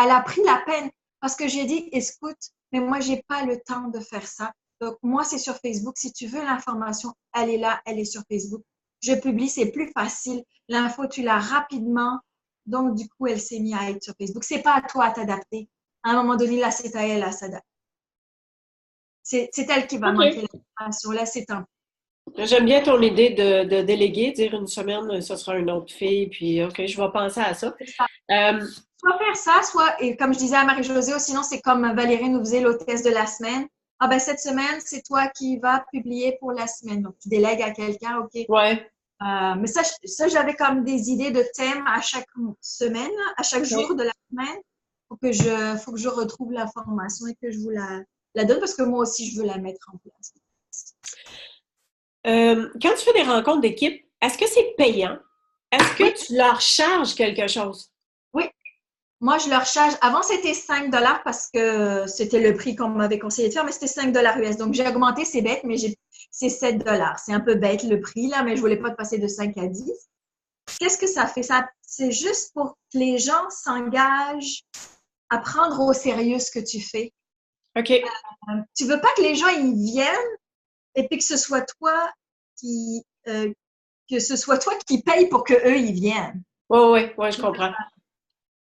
Elle a pris la peine parce que j'ai dit, écoute, mais moi, j'ai pas le temps de faire ça. Donc, moi, c'est sur Facebook. Si tu veux l'information, elle est là, elle est sur Facebook. Je publie, c'est plus facile. L'info, tu l'as rapidement. Donc, du coup, elle s'est mise à être sur Facebook. C'est pas à toi à t'adapter. À un moment donné, là, c'est à elle à s'adapter. C'est elle qui va manquer l'information. Là, c'est un. J'aime bien ton idée de déléguer, dire une semaine, ce sera une autre fille, puis OK, je vais penser à ça. Soit faire ça, soit, et comme je disais à Marie-Josée, sinon c'est comme Valérie nous faisait l'hôtesse de la semaine. Ah ben cette semaine, c'est toi qui vas publier pour la semaine. Donc, tu délègues à quelqu'un, OK. Ouais. Mais ça j'avais comme des idées de thèmes à chaque semaine, à chaque jour de la semaine. Faut que je retrouve la formation et que je vous la donne parce que moi aussi, je veux la mettre en place. Quand tu fais des rencontres d'équipe, est-ce que c'est payant? Est-ce que tu leur charges quelque chose? Oui. Moi, je leur charge. Avant, c'était 5 $ parce que c'était le prix qu'on m'avait conseillé de faire, mais c'était 5 $ US. Donc, j'ai augmenté, c'est bête, mais c'est 7 $. C'est un peu bête le prix, là, mais je voulais pas te passer de 5 à 10. Qu'est-ce que ça fait? C'est juste pour que les gens s'engagent à prendre au sérieux ce que tu fais. OK. Tu veux pas que les gens ils viennent et puis que ce soit toi qui paye pour que eux ils viennent. Oui, je comprends.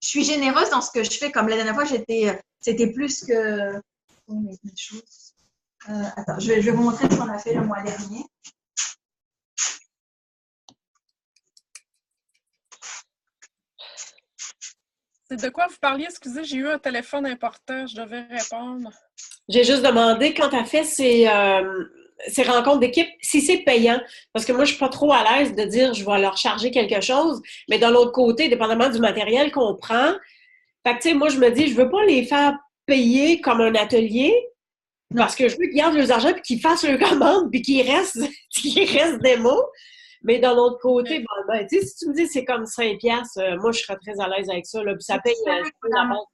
Je suis généreuse dans ce que je fais. Comme la dernière fois, c'était plus que. Attends, je vais vous montrer ce qu'on a fait le mois dernier. C'est de quoi vous parliez? Excusez, j'ai eu un téléphone important, je devais répondre. J'ai juste demandé quand tu as fait ces rencontres d'équipe, si c'est payant. Parce que moi, je suis pas trop à l'aise de dire je vais leur charger quelque chose, mais de l'autre côté, dépendamment du matériel qu'on prend, fait que tu sais, moi, je me dis, je veux pas les faire payer comme un atelier parce que je veux qu'ils gardent leurs argent puis qu'ils fassent leurs commandes puis qu'il reste des mots. Mais de l'autre côté, ben, tu sais, si tu me dis c'est comme 5 piastres, moi, je serais très à l'aise avec ça. Là, puis ça paye la base du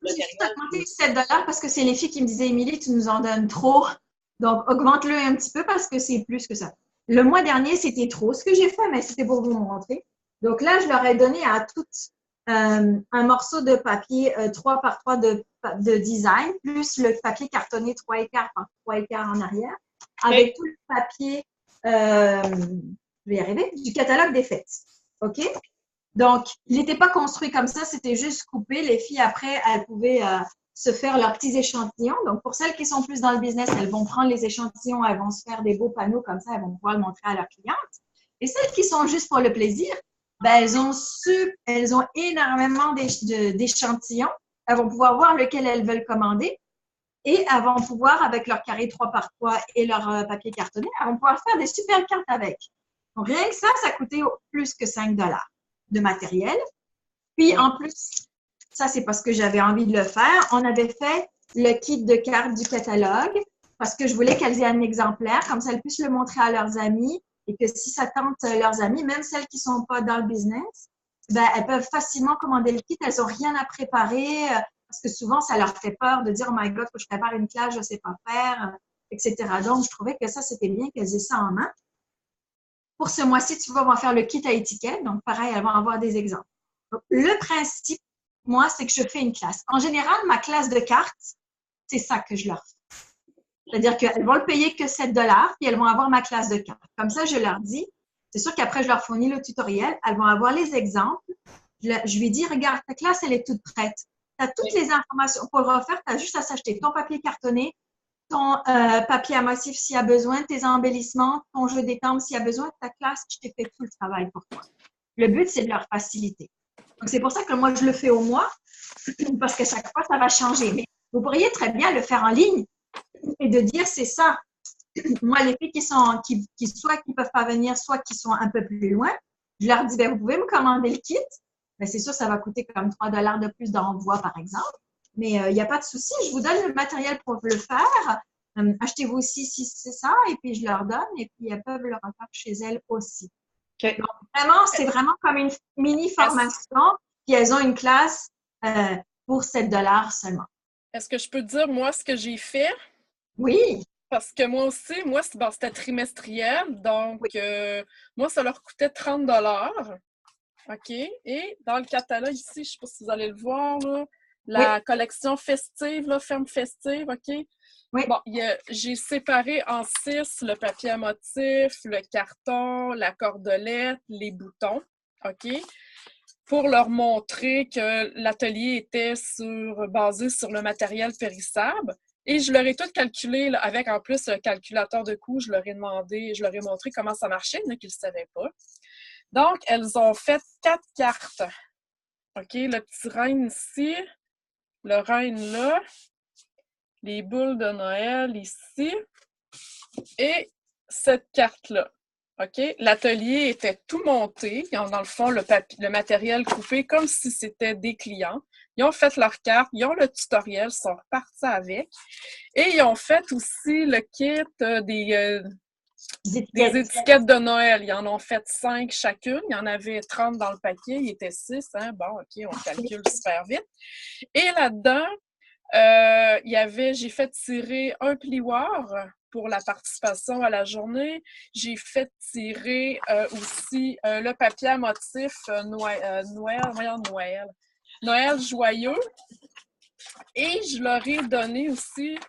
J'ai matériel. augmenté 7 parce que c'est les filles qui me disaient, Émilie, tu nous en donnes trop. Donc, augmente-le un petit peu parce que c'est plus que ça. Le mois dernier, c'était trop ce que j'ai fait, mais c'était pour vous montrer. Donc là, je leur ai donné à toutes un morceau de papier 3 par 3 de design, plus le papier cartonné 3 écarts par 3 écarts en arrière, avec tout le papier, je vais y arriver, du catalogue des fêtes. OK? Donc, il n'était pas construit comme ça, c'était juste coupé. Les filles, après, elles pouvaient se faire leurs petits échantillons. Donc, pour celles qui sont plus dans le business, elles vont prendre les échantillons, elles vont se faire des beaux panneaux comme ça, elles vont pouvoir le montrer à leurs clientes. Et celles qui sont juste pour le plaisir, ben, elles ont énormément d'échantillons. Elles vont pouvoir voir lequel elles veulent commander et elles vont pouvoir, avec leur carré 3 par 3 et leur papier cartonné, elles vont pouvoir faire des super cartes avec. Donc, rien que ça coûtait plus que 5 de matériel. Puis, en plus, ça, c'est parce que j'avais envie de le faire. On avait fait le kit de cartes du catalogue parce que je voulais qu'elles aient un exemplaire, comme ça, elles puissent le montrer à leurs amis et que si ça tente leurs amis, même celles qui ne sont pas dans le business, ben, elles peuvent facilement commander le kit. Elles n'ont rien à préparer parce que souvent, ça leur fait peur de dire « Oh my God, faut que je prépare une classe, je ne sais pas faire, etc. » Donc, je trouvais que ça, c'était bien qu'elles aient ça en main. Pour ce mois-ci, tu vois, on va faire le kit à étiquette. Donc, pareil, elles vont avoir des exemples. Donc, le principe, moi, c'est que je fais une classe. En général, ma classe de cartes, c'est ça que je leur fais. C'est-à-dire qu'elles vont le payer que 7 puis elles vont avoir ma classe de cartes. Comme ça, je leur dis, c'est sûr qu'après, je leur fournis le tutoriel. Elles vont avoir les exemples. Je lui dis, regarde, ta classe, elle est toute prête. Tu as toutes les informations pour le refaire. Tu as juste à s'acheter ton papier cartonné, ton papier à motif s'il y a besoin, tes embellissements, ton jeu d'étampes s'il y a besoin. Ta classe, je t'ai fait tout le travail pour toi. Le but, c'est de leur faciliter. Donc, c'est pour ça que moi, je le fais au mois, parce que chaque fois, ça va changer. Mais vous pourriez très bien le faire en ligne et de dire, c'est ça. Moi, les filles qui soit qui peuvent pas venir, soit qui sont un peu plus loin, je leur dis, ben, vous pouvez me commander le kit. Ben, c'est sûr, ça va coûter comme 3 de plus d'envoi, par exemple. Mais il n'y a pas de souci. Je vous donne le matériel pour le faire. Achetez-vous aussi si c'est ça, et puis je leur donne, et puis elles peuvent le refaire chez elles aussi. Okay. Donc, vraiment, c'est vraiment comme une mini-formation, puis elles ont une classe pour 7 seulement. Est-ce que je peux dire, moi, ce que j'ai fait? Oui. Parce que moi aussi, c'était trimestriel, donc moi, ça leur coûtait 30 $. OK? Et dans le catalogue ici, je ne sais pas si vous allez le voir, là, la collection festive, là, ferme festive, OK? Oui. Bon, j'ai séparé en 6 le papier à motif, le carton, la cordelette, les boutons, OK? Pour leur montrer que l'atelier était basé sur le matériel périssable. Et je leur ai tout calculé là, avec en plus un calculateur de coûts. Je leur ai montré comment ça marchait, il y en a qui ne le savaient pas. Donc, elles ont fait 4 cartes. OK, le petit reine ici, le reine là, les boules de Noël ici, et cette carte-là. OK? L'atelier était tout monté. Ils ont, dans le fond, le matériel coupé comme si c'était des clients. Ils ont fait leur carte, ils ont le tutoriel, ils sont repartis avec. Et ils ont fait aussi le kit des étiquettes de Noël. Ils en ont fait 5 chacune. Il y en avait 30 dans le paquet. Il était 6. Hein? Bon, OK, on calcule super vite. Et là-dedans, j'ai fait tirer un plioir pour la participation à la journée. J'ai fait tirer aussi le papier à motif Noël joyeux. Et je leur ai donné aussi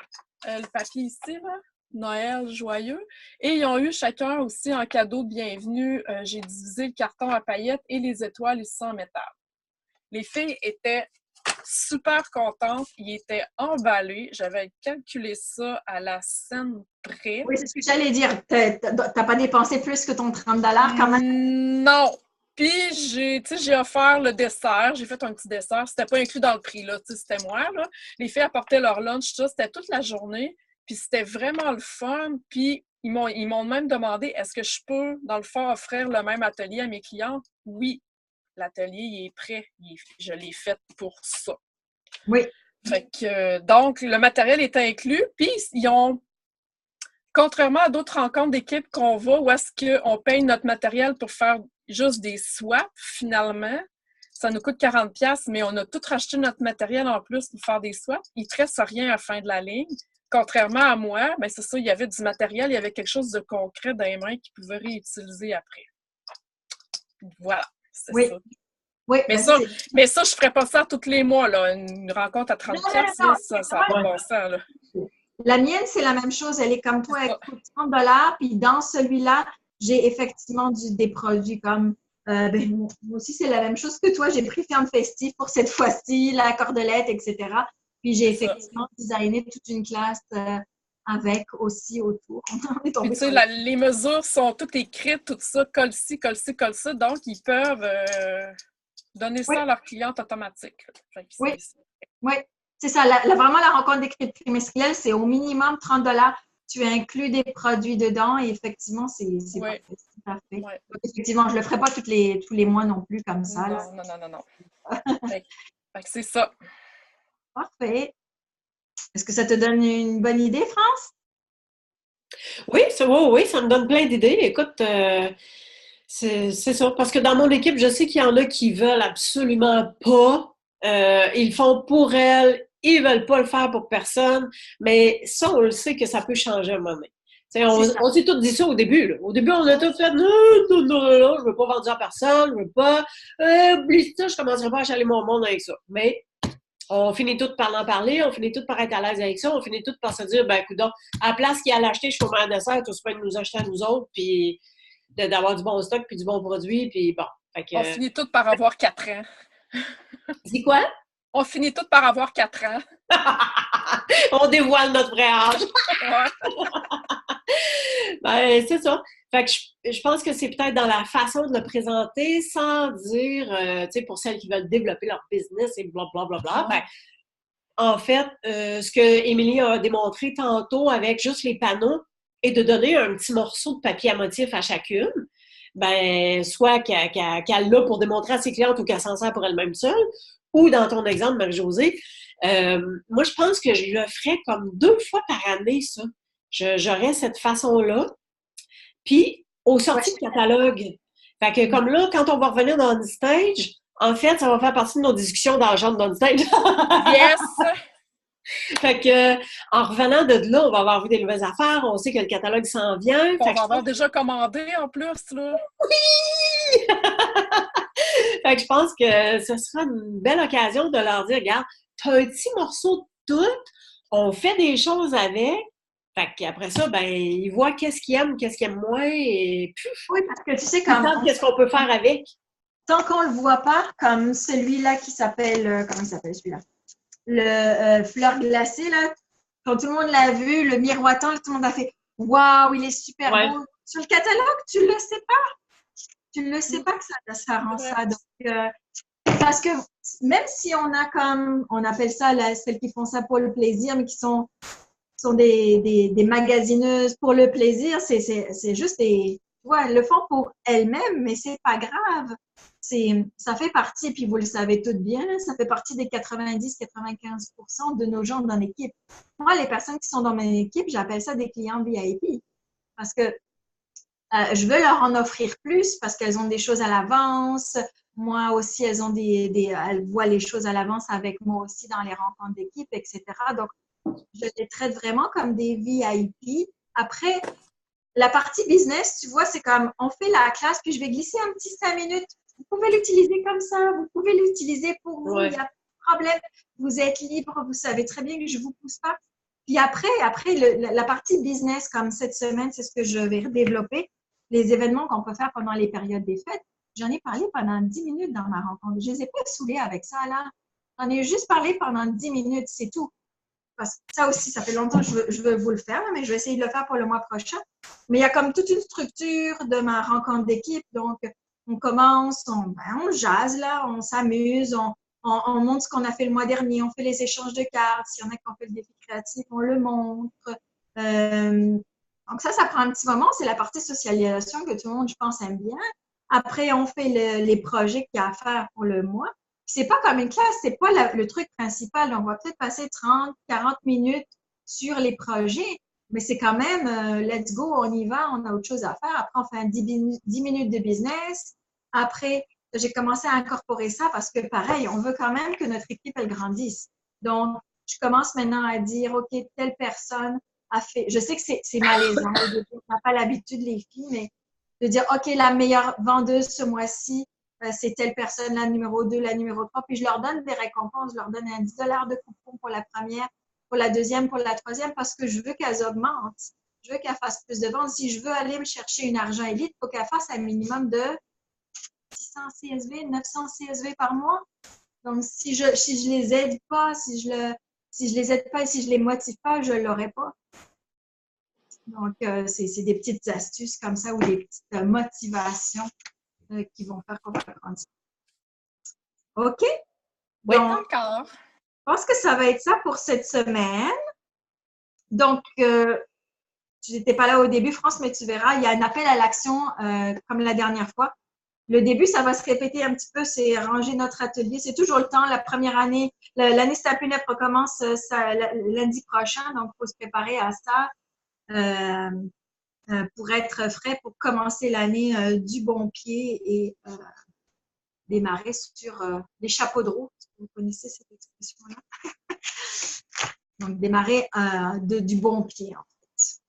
le papier ici, là. Noël joyeux. Et ils ont eu chacun aussi en cadeau de bienvenue. J'ai divisé le carton à paillettes et les étoiles ici en métal. Les filles étaient super contentes. Ils étaient emballés. J'avais calculé ça à la scène près. Oui, c'est ce que j'allais dire. T'as pas dépensé plus que ton 30 quand même? Non! Puis, j'ai offert le dessert. J'ai fait un petit dessert. C'était pas inclus dans le prix, là. C'était moi, là. Les filles apportaient leur lunch, ça. C'était toute la journée. Puis, c'était vraiment le fun. Puis, ils m'ont même demandé, est-ce que je peux, dans le fond, offrir le même atelier à mes clientes? Oui. L'atelier, il est prêt. Je l'ai fait pour ça. Oui. Fait que, donc, le matériel est inclus. Puis, ils ont... Contrairement à d'autres rencontres d'équipe qu'on va, où est-ce qu'on paye notre matériel pour faire juste des swaps, finalement, ça nous coûte 40$, mais on a tout racheté notre matériel en plus pour faire des swaps. Il ne te reste rien à la fin de la ligne. Contrairement à moi, ben c'est ça, il y avait du matériel, il y avait quelque chose de concret dans les mains qu'ils pouvaient réutiliser après. Voilà, c'est ça. Oui, mais ça, je ne ferais pas ça tous les mois, là. Une rencontre à 30$, ça n'a pas de bon sens, là. La mienne, c'est la même chose. Elle est comme toi, elle coûte 30$. Puis dans celui-là, j'ai effectivement des produits comme... moi aussi, c'est la même chose que toi. J'ai pris Ferme Festif pour cette fois-ci, la cordelette, etc. Puis j'ai effectivement designé toute une classe avec aussi autour. Puis tu sais, les mesures sont toutes écrites, tout ça, colle ci, colle ci, colle ça. Donc, ils peuvent donner ça à leurs clientes automatiques. Oui. C'est ça, vraiment la rencontre d'équipe trimestrielle, c'est au minimum 30$. Tu inclus des produits dedans et effectivement, c'est parfait. Ouais. Donc, effectivement, je ne le ferai pas tous les mois non plus comme ça. Non. Fait que c'est ça. Parfait. Est-ce que ça te donne une bonne idée, France? Oui, ça me donne plein d'idées. Écoute, c'est ça. Parce que dans mon équipe, je sais qu'il y en a qui veulent absolument pas. Ils le font pour elles. Ils ne veulent pas le faire pour personne, mais ça, on le sait que ça peut changer à un moment donné. On s'est tous dit ça au début. Là. Au début, on a tous fait non, je ne veux pas vendre ça à personne, je ne veux pas. Oublie ça, je ne commencerai pas à chaler mon monde avec ça. Mais on finit tous par en parler, on finit tous par être à l'aise avec ça, on finit tous par se dire, ben, coudonc, à la place qu'il y a à l'acheter, je suis au meilleur dessert, tout se peut de nous acheter à nous autres, puis d'avoir du bon stock, puis du bon produit, puis bon. On finit tous par avoir 4 ans. Dis quoi? On finit tous par avoir 4 ans. On dévoile notre vrai âge. Ben, c'est ça. Fait que je pense que c'est peut-être dans la façon de le présenter sans dire, tu sais, pour celles qui veulent développer leur business et blablabla. Ben, en fait, ce que Émilie a démontré tantôt avec juste les panneaux et de donner un petit morceau de papier à motif à chacune, ben, soit qu'elle l'a pour démontrer à ses clientes ou qu'elle s'en sert pour elle-même seule, ou dans ton exemple, Marie-Josée, moi, je pense que je le ferais comme 2 fois par année, ça. J'aurais cette façon-là. Puis, au sorties de catalogue. Fait que comme là, quand on va revenir dans OnStage, en fait, ça va faire partie de nos discussions d'argent d'OnStage. Yes! Fait que, en revenant de là, on va avoir vu des nouvelles affaires, on sait que le catalogue s'en vient. On va avoir déjà commandé en plus, là. Oui! Fait que je pense que ce sera une belle occasion de leur dire, regarde, t'as un petit morceau de tout, on fait des choses avec. Fait qu'après ça, ben, ils voient qu'est-ce qu'ils aiment moins, et puis, oui, parce que tu sais, qu'est-ce qu'on peut faire avec. Tant qu'on le voit pas, comme celui-là qui s'appelle, comment il s'appelle celui-là? Le fleur glacée, là. Quand tout le monde l'a vu, le miroitant, tout le monde a fait « Waouh, il est super beau! » Sur le catalogue, tu le sais pas. Tu ne le sais pas que ça rend ça. Donc, parce que même si on a comme, on appelle ça celles qui font ça pour le plaisir, mais qui sont des magasineuses pour le plaisir, c'est juste des... Ouais, elles le font pour elles-mêmes, mais c'est pas grave. Ça fait partie, puis vous le savez toutes bien, ça fait partie des 90-95% de nos gens dans l'équipe. Moi, les personnes qui sont dans mon équipe, j'appelle ça des clients VIP. Parce que je veux leur en offrir plus parce qu'elles ont des choses à l'avance. Moi aussi, elles voient les choses à l'avance avec moi aussi dans les rencontres d'équipe, etc. Donc, je les traite vraiment comme des VIP. Après, la partie business, tu vois, c'est comme on fait la classe, puis je vais glisser un petit 5 minutes. Vous pouvez l'utiliser comme ça, vous pouvez l'utiliser pour vous, il n'y a pas de problème. Vous êtes libre, vous savez très bien que je ne vous pousse pas. Puis après la partie business, comme cette semaine, c'est ce que je vais redévelopper, les événements qu'on peut faire pendant les périodes des fêtes. J'en ai parlé pendant 10 minutes dans ma rencontre. Je ne les ai pas saoulés avec ça, là. J'en ai juste parlé pendant 10 minutes, c'est tout. Parce que ça aussi, ça fait longtemps que je veux vous le faire, mais je vais essayer de le faire pour le mois prochain. Mais il y a comme toute une structure de ma rencontre d'équipe. Donc, on commence, on jase, là, on s'amuse, on montre ce qu'on a fait le mois dernier, on fait les échanges de cartes. S'il y en a qui ont fait le défi créatif, on le montre. Donc, ça prend un petit moment. C'est la partie socialisation que tout le monde, je pense, aime bien. Après, on fait les projets qu'il y a à faire pour le mois. C'est pas comme une classe, c'est pas le truc principal. On va peut-être passer 30, 40 minutes sur les projets, mais c'est quand même, let's go, on y va, on a autre chose à faire. Après, on fait 10 minutes de business. Après, j'ai commencé à incorporer ça parce que, pareil, on veut quand même que notre équipe, elle grandisse. Donc, je commence maintenant à dire, OK, telle personne a fait, je sais que c'est malaisant, on n'a pas l'habitude, les filles, mais de dire, OK, la meilleure vendeuse ce mois-ci, c'est telle personne, la numéro 2, la numéro 3, puis je leur donne des récompenses, je leur donne un 10 $ de coupon pour la première, pour la deuxième, pour la troisième, parce que je veux qu'elles augmentent. Je veux qu'elles fassent plus de ventes. Si je veux aller me chercher une argent élite, il faut qu'elles fassent un minimum de 600 CSV, 900 CSV par mois. Donc, si je les aide pas, si je les aide pas et si je les motive pas, je l'aurai pas. Donc, c'est des petites astuces comme ça ou des petites motivations qui vont faire qu'on va grandir. OK? Oui, Donc, d'accord. je pense que ça va être ça pour cette semaine. Donc, tu n'étais pas là au début, France, mais tu verras, il y a un appel à l'action comme la dernière fois. Le début, ça va se répéter un petit peu, c'est ranger notre atelier. C'est toujours le temps. La première année, l'année Staples recommence lundi prochain, donc il faut se préparer à ça pour être frais, pour commencer l'année du bon pied et démarrer sur les chapeaux de roue. Vous connaissez cette expression-là? Donc, démarrer du bon pied, en fait.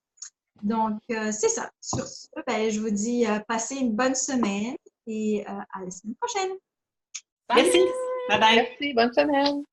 Donc, c'est ça. Sur ce, ben, je vous dis passez une bonne semaine et à la semaine prochaine. Merci. Bye bye. Merci, bonne semaine.